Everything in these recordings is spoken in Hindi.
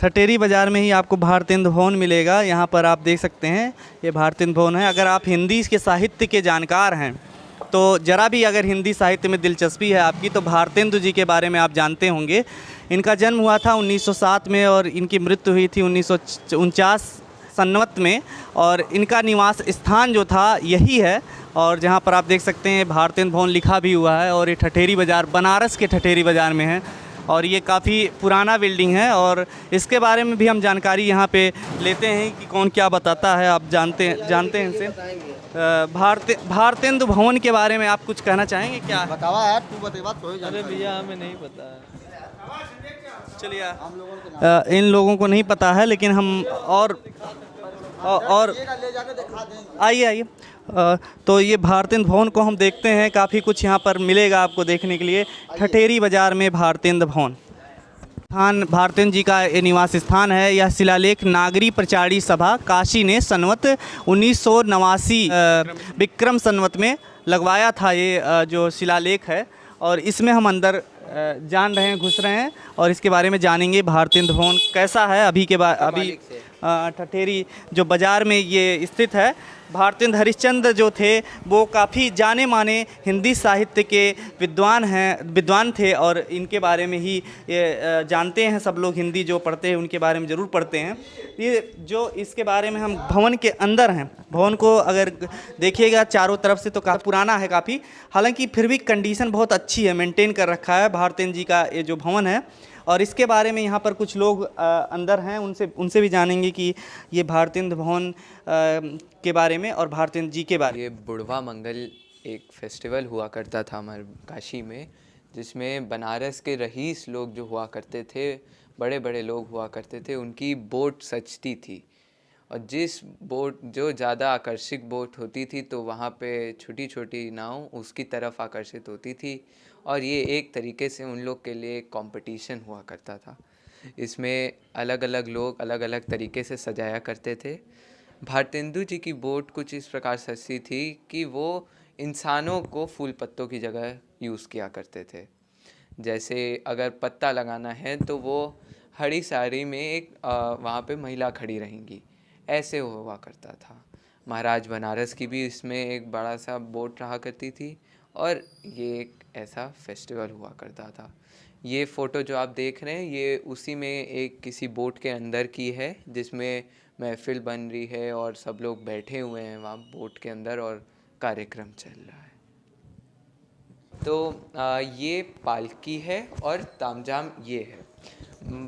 ठठेरी बाज़ार में ही आपको भारतेंदु भवन मिलेगा। यहाँ पर आप देख सकते हैं ये भारतेंदु भवन है। अगर आप हिंदी के साहित्य के जानकार हैं तो ज़रा भी अगर हिंदी साहित्य में दिलचस्पी है आपकी तो भारतेंदु जी के बारे में आप जानते होंगे। इनका जन्म हुआ था 1907 में और इनकी मृत्यु हुई थी 1949 सन्वत में, और इनका निवास स्थान जो था यही है। और जहाँ पर आप देख सकते हैं भारतेंदु भवन लिखा भी हुआ है, और ये ठठेरी बाज़ार, बनारस के ठठेरी बाज़ार में है, और ये काफ़ी पुराना बिल्डिंग है। और इसके बारे में भी हम जानकारी यहाँ पे लेते हैं कि कौन क्या बताता है। आप जानते हैं इनसे। भारतेंदु भवन के बारे में आप कुछ कहना चाहेंगे क्या? बतावा यार, तू बतेवा तो ही अरे भैया हमें नहीं पता है। चलिए, इन लोगों को नहीं पता है, लेकिन हम और ले जाके दिखा देंगे। आइए। तो ये भारतेंदु भवन को हम देखते हैं। काफ़ी कुछ यहाँ पर मिलेगा आपको देखने के लिए। ठठेरी बाज़ार में भारतेंदु भवन स्थान, भारतेंदु जी का ये निवास स्थान है। यह शिलालेख नागरी प्रचारी सभा काशी ने सन्वत 1989 विक्रम सन्वत में लगवाया था। ये जो शिलालेख है, और इसमें हम अंदर जान रहे हैं, घुस रहे हैं, और इसके बारे में जानेंगे भारतेंदु भवन कैसा है अभी ठठेरी जो बाज़ार में ये स्थित है। भारतेंदु हरिश्चंद्र जो थे वो काफ़ी जाने माने हिंदी साहित्य के विद्वान थे, और इनके बारे में ही ये जानते हैं सब लोग। हिंदी जो पढ़ते हैं उनके बारे में ज़रूर पढ़ते हैं। ये जो इसके बारे में हम भवन के अंदर हैं, भवन को अगर देखिएगा चारों तरफ से तो काफ़ी पुराना है काफ़ी, हालांकि फिर भी कंडीशन बहुत अच्छी है, मेंटेन कर रखा है भारतेंदु जी का ये जो भवन है। और इसके बारे में यहाँ पर कुछ लोग अंदर हैं, उनसे भी जानेंगे कि ये भारतेंदु भवन के बारे में और भारतेंदु जी के बारे में। ये बुढ़वा मंगल एक फेस्टिवल हुआ करता था हमारे काशी में, जिसमें बनारस के रईस लोग जो हुआ करते थे, बड़े बड़े लोग हुआ करते थे, उनकी बोट सजती थी। और जिस बोट जो ज़्यादा आकर्षक बोट होती थी तो वहाँ पे छोटी छोटी नाव उसकी तरफ आकर्षित होती थी, और ये एक तरीके से उन लोग के लिए कंपटीशन हुआ करता था। इसमें अलग अलग लोग अलग अलग तरीके से सजाया करते थे। भारतेंदु जी की बोट कुछ इस प्रकार सजी थी कि वो इंसानों को फूल पत्तों की जगह यूज़ किया करते थे। जैसे अगर पत्ता लगाना है तो वो हरी साड़ी में एक वहाँ पे महिला खड़ी रहेंगी, ऐसे हुआ करता था। महाराज बनारस की भी इसमें एक बड़ा सा बोट रहा करती थी, और ये एक ऐसा फेस्टिवल हुआ करता था। ये फ़ोटो जो आप देख रहे हैं ये उसी में एक किसी बोट के अंदर की है, जिसमें महफिल बन रही है और सब लोग बैठे हुए हैं वहाँ बोट के अंदर और कार्यक्रम चल रहा है। तो ये पालकी है और तामझाम ये है।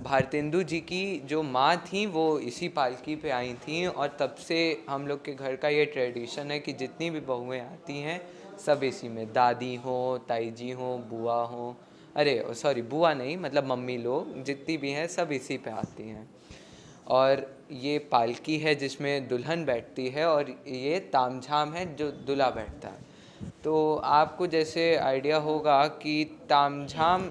भारतेंदु जी की जो माँ थी वो इसी पालकी पे आई थी, और तब से हम लोग के घर का ये ट्रेडिशन है कि जितनी भी बहुएं आती हैं सब इसी में, दादी हो, ताई जी हो, बुआ हो, अरे सॉरी बुआ नहीं मतलब मम्मी लोग जितनी भी हैं सब इसी पे आती हैं। और ये पालकी है जिसमें दुल्हन बैठती है, और ये तामझाम है जो दूल्हा बैठता है। तो आपको जैसे आइडिया होगा कि तामझाम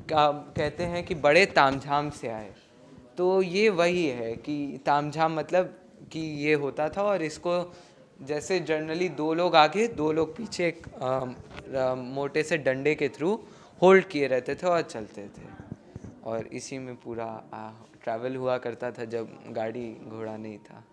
का कहते हैं कि बड़े तामझाम से आए, तो ये वही है कि तामझाम मतलब कि ये होता था, और इसको जैसे जनरली दो लोग आगे दो लोग पीछे एक मोटे से डंडे के थ्रू होल्ड किए रहते थे और चलते थे, और इसी में पूरा ट्रैवल हुआ करता था जब गाड़ी घोड़ा नहीं था।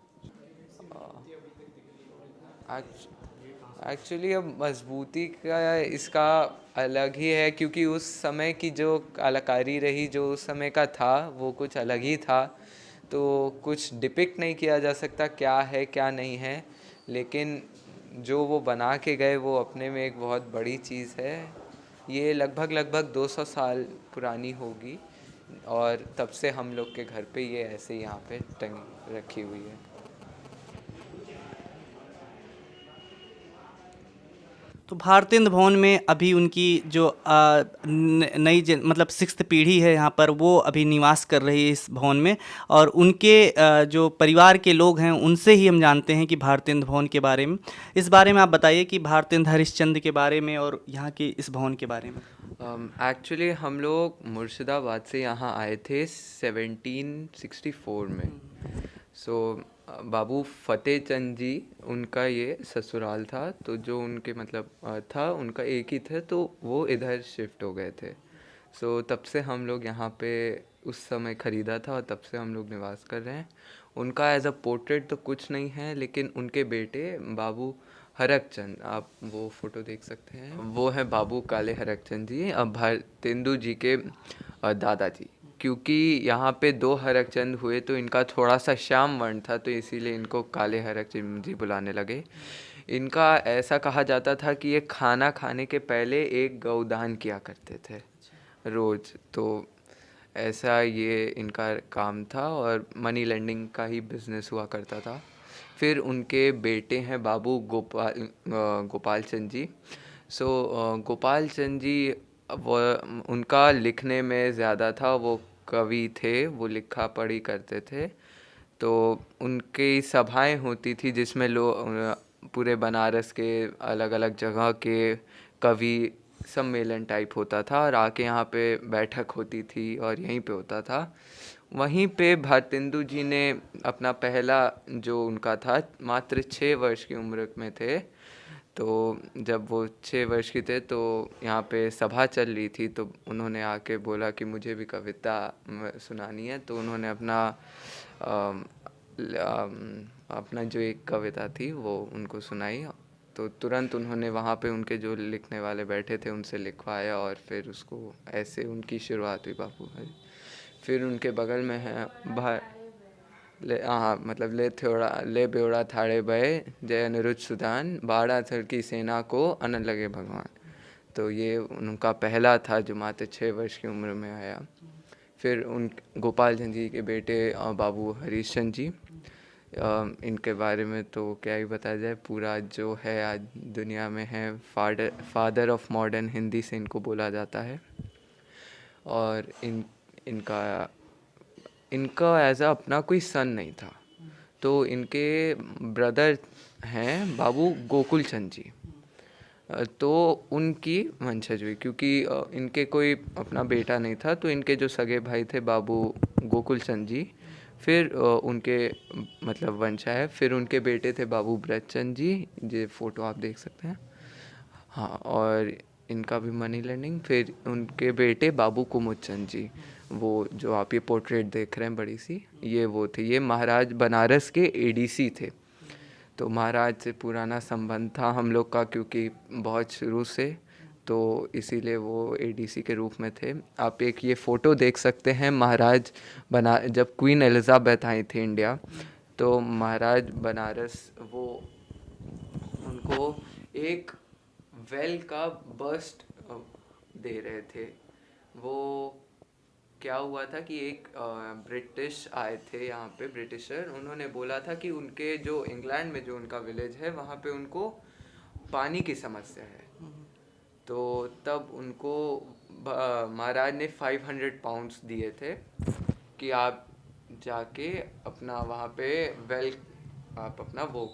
एक्चुअली अब मजबूती का इसका अलग ही है, क्योंकि उस समय की जो कलाकारी रही, जो उस समय का था वो कुछ अलग ही था। तो कुछ डिपिक्ट नहीं किया जा सकता क्या है क्या नहीं है, लेकिन जो वो बना के गए वो अपने में एक बहुत बड़ी चीज़ है। ये लगभग 200 साल पुरानी होगी, और तब से हम लोग के घर पे ये ऐसे यहाँ पे टंगी रखी हुई है। तो भारतेंदु भवन में अभी उनकी जो नई मतलब 6th पीढ़ी है यहाँ पर, वो अभी निवास कर रही है इस भवन में, और उनके जो परिवार के लोग हैं उनसे ही हम जानते हैं कि भारतेंदु भवन के बारे में। इस बारे में आप बताइए कि भारतेंदु हरिश्चंद्र के बारे में और यहाँ के इस भवन के बारे में। एक्चुअली हम लोग मुर्शिदाबाद से यहाँ आए थे 1764 में। बाबू फतेह चंद जी उनका ये ससुराल था, तो जो उनके मतलब था उनका एक ही था, तो वो इधर शिफ्ट हो गए थे। तब से हम लोग यहाँ पे उस समय ख़रीदा था और तब से हम लोग निवास कर रहे हैं। उनका एज अ पोर्ट्रेट तो कुछ नहीं है, लेकिन उनके बेटे बाबू हरकचंद, आप वो फ़ोटो देख सकते हैं, वो है बाबू काले हरकचंद जी, अब भारतेंदु जी के दादाजी। क्योंकि यहाँ पे दो हरकचंद हुए तो इनका थोड़ा सा श्याम वर्ण था, तो इसीलिए इनको काले हरकचंद जी बुलाने लगे। इनका ऐसा कहा जाता था कि ये खाना खाने के पहले एक गौदान किया करते थे रोज़, तो ऐसा ये इनका काम था और मनी लेंडिंग का ही बिजनेस हुआ करता था। फिर उनके बेटे हैं बाबू गोपाल चंद जी। गोपाल चंद जी, वो उनका लिखने में ज़्यादा था, वो कवि थे, वो लिखा पढ़ी करते थे। तो उनकी सभाएं होती थी जिसमें लोग पूरे बनारस के अलग अलग जगह के कवि सम्मेलन टाइप होता था और आके यहाँ पे बैठक होती थी और यहीं पे होता था। वहीं पे भारतेंदु जी ने अपना पहला जो उनका था, मात्र 6 वर्ष की उम्र में थे, तो जब वो 6 वर्ष की थे तो यहाँ पे सभा चल रही थी, तो उन्होंने आके बोला कि मुझे भी कविता सुनानी है। तो उन्होंने अपना जो एक कविता थी वो उनको सुनाई, तो तुरंत उन्होंने वहाँ पे उनके जो लिखने वाले बैठे थे उनसे लिखवाया और फिर उसको ऐसे उनकी शुरुआत हुई बापू भाई। फिर उनके बगल में है मतलब ले बेवड़ा थाड़े भय जय अनिरुद्ध सुदान, बाड़ा थर की सेना को अनंत लगे भगवान। तो ये उनका पहला था जो मात्र 6 वर्ष की उम्र में आया। फिर उन गोपाल चंद जी के बेटे बाबू हरीश चंद जी, इनके बारे में तो क्या ही बताया जाए, पूरा जो है आज दुनिया में है फादर ऑफ मॉडर्न हिंदी से इनको बोला जाता है। और इनका एज अ अपना कोई सन नहीं था, तो इनके ब्रदर हैं बाबू गोकुल चंद जी, तो उनकी वंशज हुई। क्योंकि इनके कोई अपना बेटा नहीं था, तो इनके जो सगे भाई थे बाबू गोकुल चंद जी, फिर उनके मतलब वंश आए। फिर उनके बेटे थे बाबू ब्रज चंद जी, ये फ़ोटो आप देख सकते हैं, हाँ, और इनका भी मनी लैंडिंग। फिर उनके बेटे बाबू कुमुद चंद जी, वो जो आप ये पोर्ट्रेट देख रहे हैं बड़ी सी, ये वो थे, ये महाराज बनारस के एडीसी थे। तो महाराज से पुराना संबंध था हम लोग का, क्योंकि बहुत शुरू से, तो इसीलिए वो एडीसी के रूप में थे। आप एक ये फ़ोटो देख सकते हैं, महाराज जब क्वीन एलिज़ाबेथ आई थी इंडिया, तो महाराज बनारस वो उनको एक वेल का बर्स्ट दे रहे थे। वो क्या हुआ था कि एक ब्रिटिश आए थे यहाँ पे, ब्रिटिशर, उन्होंने बोला था कि उनके जो इंग्लैंड में जो उनका विलेज है वहाँ पे उनको पानी की समस्या है। तो तब उनको महाराज ने 500 पाउंड्स दिए थे कि आप जाके अपना वहाँ पे वेल आप अपना वो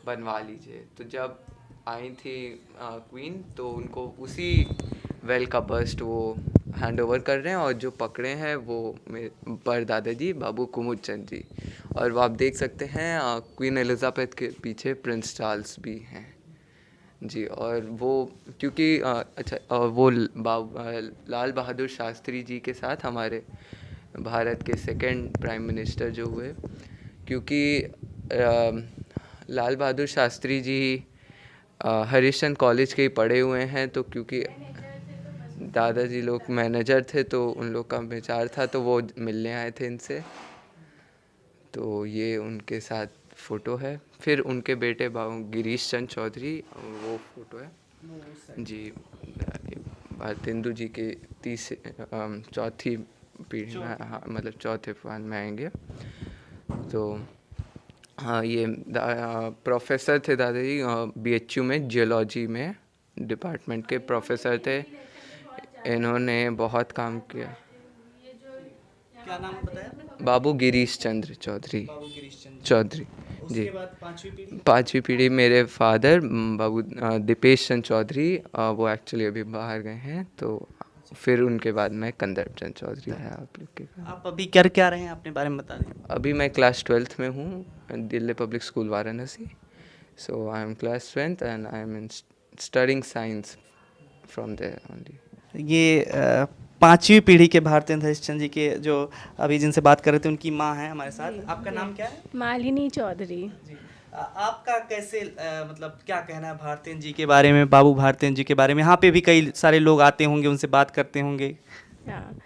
बनवा लीजिए। तो जब आई थी क्वीन, तो उनको उसी वेल का बस्ट वो हैंड ओवर कर रहे हैं, और जो पकड़े हैं वो मेरे परदादा जी बाबू कुमुद चंद जी। और वो आप देख सकते हैं क्वीन एलिज़ाबेथ के पीछे प्रिंस चार्ल्स भी हैं जी। और वो क्योंकि वो लाल बहादुर शास्त्री जी के साथ हमारे भारत के सेकंड प्राइम मिनिस्टर जो हुए, क्योंकि लाल बहादुर शास्त्री जी हरिश्चंद्र कॉलेज के ही पढ़े हुए हैं, तो क्योंकि दादाजी लोग मैनेजर थे तो उन लोग का विचार था, तो वो मिलने आए थे इनसे, तो ये उनके साथ फ़ोटो है। फिर उनके बेटे बाबू गिरीश चंद चौधरी, वो फ़ोटो है जी। भारतेंदु जी के चौथी पीढ़ी में, हाँ, मतलब चौथे पान में आएंगे। तो हाँ, ये प्रोफेसर थे दादाजी, बीएचयू में जियोलॉजी में डिपार्टमेंट के प्रोफेसर थे। इन्होंने बहुत काम किया। क्या नाम बताया? बाबू गिरीश चंद्र चौधरी। बाबू गिरीश चंद्र चौधरी जी। उसके बाद पांचवी पीढ़ी मेरे फादर बाबू दीपेश चंद चौधरी, वो एक्चुअली अभी बाहर गए हैं, तो फिर उनके बाद मैं कंदर्प चंद चौधरी है आप लोग के। आप अभी कर क्या रहे हैं, अपने बारे में बता दें। अभी मैं क्लास 12th में हूँ, Delhi public school Varanasi. So I am class 12th and I am in studying science from there only. ये 5वीं पीढ़ी के भारतेंदु हरिश्चंद्र जी के जो अभी जिनसे बात कर रहे थे उनकी माँ है हमारे साथ। आपका नाम क्या है? मालिनी चौधरी। जी। आपका कैसे मतलब क्या कहना है भारतेंदु जी के बारे में, बाबू भारतेंदु जी के बारे में? यहाँ पे भी कई सारे लोग आते होंगे, उनसे बात करते होंगे। हाँ,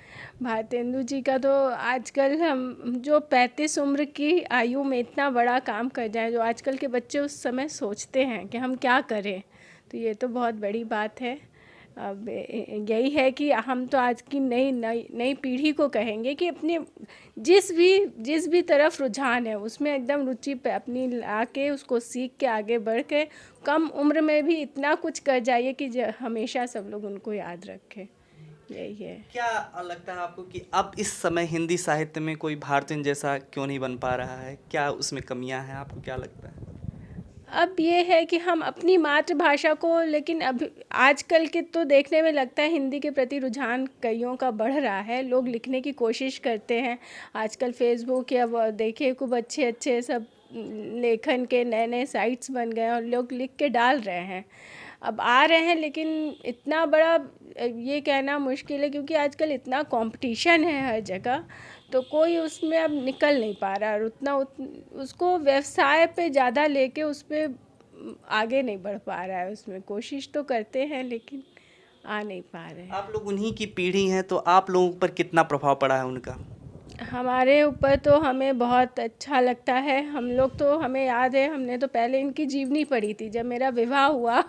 भारतेंदु जी का तो आजकल हम जो 35 उम्र की आयु में इतना बड़ा काम कर जाएं, जो आजकल के बच्चे उस समय सोचते हैं कि हम क्या करें, तो ये तो बहुत बड़ी बात है। अब यही है कि हम तो आज की नई पीढ़ी को कहेंगे कि अपने जिस भी तरफ रुझान है उसमें एकदम रुचि अपनी ला के उसको सीख के आगे बढ़ के कम उम्र में भी इतना कुछ कर जाइए कि हमेशा सब लोग उनको याद रखें। यही है। क्या लगता है आपको कि अब इस समय हिंदी साहित्य में कोई भारतेंदु जैसा क्यों नहीं बन पा रहा है? क्या उसमें कमियां हैं? आपको क्या लगता है? अब ये है कि हम अपनी मातृभाषा को, लेकिन अब आजकल के तो देखने में लगता है हिंदी के प्रति रुझान कईयों का बढ़ रहा है। लोग लिखने की कोशिश करते हैं। आजकल फेसबुक या देखिए खूब अच्छे अच्छे सब लेखन के नए नए साइट्स बन गए हैं और लोग लिख के डाल रहे हैं। अब आ रहे हैं, लेकिन इतना बड़ा ये कहना मुश्किल है क्योंकि आजकल इतना कंपटीशन है हर जगह, तो कोई उसमें अब निकल नहीं पा रहा और उसको व्यवसाय पे ज़्यादा लेके उस पर आगे नहीं बढ़ पा रहा है। उसमें कोशिश तो करते हैं लेकिन आ नहीं पा रहे हैं। आप लोग उन्हीं की पीढ़ी हैं, तो आप लोगों पर कितना प्रभाव पड़ा है उनका? हमारे ऊपर तो हमें बहुत अच्छा लगता है। हम लोग तो, हमें याद है हमने तो पहले इनकी जीवनी पढ़ी थी। जब मेरा विवाह हुआ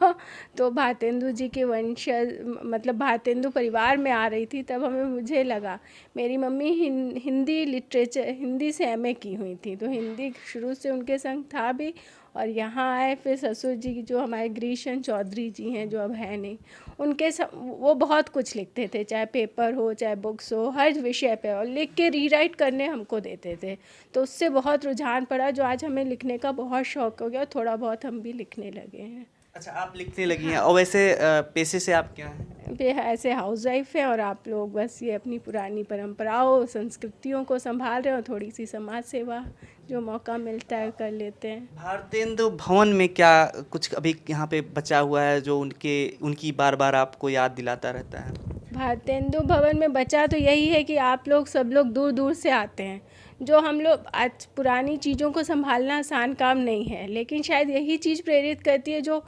तो भारतेंदु जी के वंशज मतलब भारतेंदु परिवार में आ रही थी, तब मुझे लगा, मेरी मम्मी हिंदी लिटरेचर, हिंदी से एमए की हुई थी, तो हिंदी शुरू से उनके संग था भी। और यहाँ आए फिर ससुर जी जो हमारे गिरीशन चौधरी जी हैं, जो अब है नहीं, वो बहुत कुछ लिखते थे, चाहे पेपर हो चाहे बुक्स हो, हर विषय पे, और लिख के रीराइट करने हमको देते थे। तो उससे बहुत रुझान पड़ा, जो आज हमें लिखने का बहुत शौक़ हो गया और थोड़ा बहुत हम भी लिखने लगे हैं। अच्छा, आप लिखने लगी हैं। और वैसे पेशे से आप क्या हैं? ऐसे हाउस वाइफ है, और आप लोग बस ये अपनी पुरानी परंपराओं संस्कृतियों को संभाल रहे हो, थोड़ी सी समाज सेवा जो मौका मिलता है कर लेते हैं। भारतेंदु भवन में क्या कुछ अभी यहाँ पे बचा हुआ है जो उनकी बार बार आपको याद दिलाता रहता है? भारतेंदु भवन में बचा तो यही है कि आप लोग सब लोग दूर दूर से आते हैं। जो हम लोग आज पुरानी चीज़ों को संभालना आसान काम नहीं है, लेकिन शायद यही चीज़ प्रेरित करती है, जो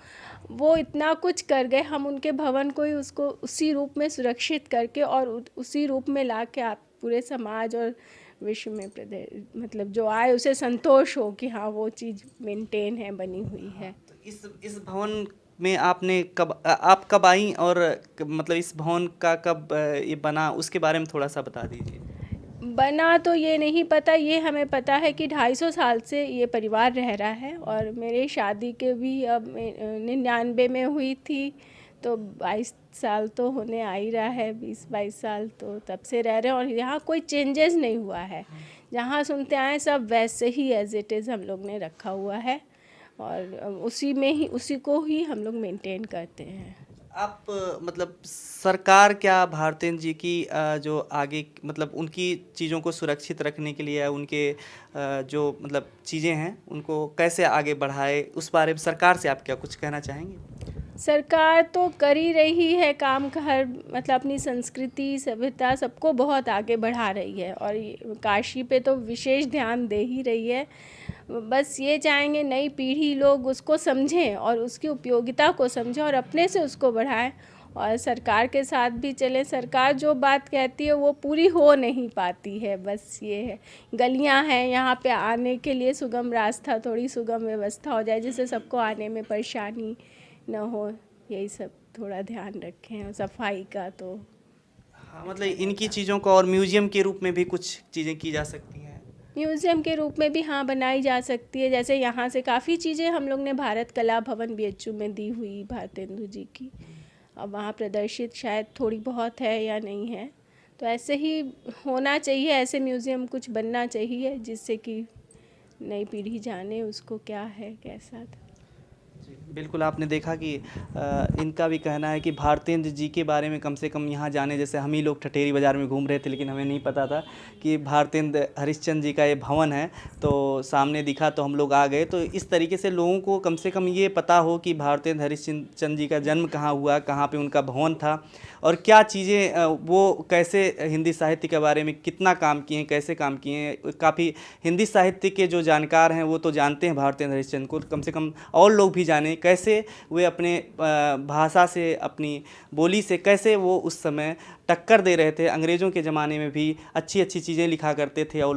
वो इतना कुछ कर गए, हम उनके भवन को ही उसको उसी रूप में सुरक्षित करके और उसी रूप में ला के आप पूरे समाज और विश्व में मतलब जो आए उसे संतोष हो कि हाँ वो चीज़ मेंटेन है, बनी हुई है। तो इस भवन में आप कब आई, और मतलब इस भवन का कब ये बना, उसके बारे में थोड़ा सा बता दीजिए। बना तो ये नहीं पता, ये हमें पता है कि 250 साल से ये परिवार रह रहा है, और मेरी शादी के भी अब 99 में हुई थी, तो 22 साल तो होने आ ही रहा है, 20-22 साल तो तब से रह रहे हैं, और यहाँ कोई चेंजेस नहीं हुआ है। जहाँ सुनते आए सब वैसे ही एज इट इज़ हम लोग ने रखा हुआ है, और उसी को ही हम लोग मेंटेन करते हैं। आप मतलब सरकार क्या भारतेंदु जी की जो आगे मतलब उनकी चीज़ों को सुरक्षित रखने के लिए, उनके जो मतलब चीज़ें हैं उनको कैसे आगे बढ़ाए, उस बारे में सरकार से आप क्या कुछ कहना चाहेंगे? सरकार तो कर ही रही है काम का, हर मतलब अपनी संस्कृति सभ्यता सबको बहुत आगे बढ़ा रही है, और काशी पे तो विशेष ध्यान दे ही रही है। बस ये चाहेंगे नई पीढ़ी लोग उसको समझें और उसकी उपयोगिता को समझें और अपने से उसको बढ़ाएं, और सरकार के साथ भी चलें। सरकार जो बात कहती है वो पूरी हो नहीं पाती है, बस ये है। गलियां हैं, यहाँ पे आने के लिए सुगम रास्ता, थोड़ी सुगम व्यवस्था हो जाए जिससे सबको आने में परेशानी न हो, यही सब थोड़ा ध्यान रखें। और सफाई का तो हाँ, मतलब इनकी चीज़ों को और म्यूजियम के रूप में भी कुछ चीज़ें की जा सकती हैं। म्यूज़ियम के रूप में भी हाँ बनाई जा सकती है। जैसे यहाँ से काफ़ी चीज़ें हम लोग ने भारत कला भवन BHU में दी हुई भारतेंदु जी की, अब वहाँ प्रदर्शित शायद थोड़ी बहुत है या नहीं है, तो ऐसे ही होना चाहिए। ऐसे म्यूज़ियम कुछ बनना चाहिए जिससे कि नई पीढ़ी जाने उसको क्या है, कैसा था। बिल्कुल, आपने देखा कि इनका भी कहना है कि भारतेंद्र जी के बारे में कम से कम यहाँ जाने, जैसे हम ही लोग ठठेरी बाज़ार में घूम रहे थे लेकिन हमें नहीं पता था कि भारतेंद्र हरिश्चंद्र जी का ये भवन है, तो सामने दिखा तो हम लोग आ गए। तो इस तरीके से लोगों को कम से कम ये पता हो कि भारतेंद्र हरिश्चंद्र जी का जन्म कहाँ हुआ, कहाँ पे उनका भवन था और क्या चीज़ें वो कैसे हिंदी साहित्य के बारे में कितना काम किए हैं, कैसे काम किए हैं। काफ़ी हिंदी साहित्य के जो जानकार हैं वो तो जानते हैं भारतेंद्र हरिश्चंद्र को, कम से कम और लोग भी जाने कैसे वे अपने भाषा से, अपनी बोली से कैसे वो उस समय टक्कर दे रहे थे। अंग्रेज़ों के ज़माने में भी अच्छी अच्छी चीज़ें लिखा करते थे और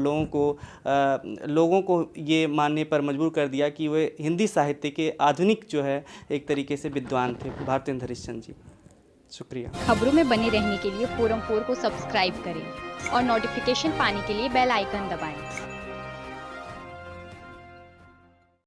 लोगों को ये मानने पर मजबूर कर दिया कि वे हिंदी साहित्य के आधुनिक जो है एक तरीके से विद्वान थे भारतेंद्र हरिश्चंद्र जी। शुक्रिया। खबरों में बने रहने के लिए फोरम 4 को सब्सक्राइब करें और नोटिफिकेशन पाने के लिए बेल आइकन दबाएं।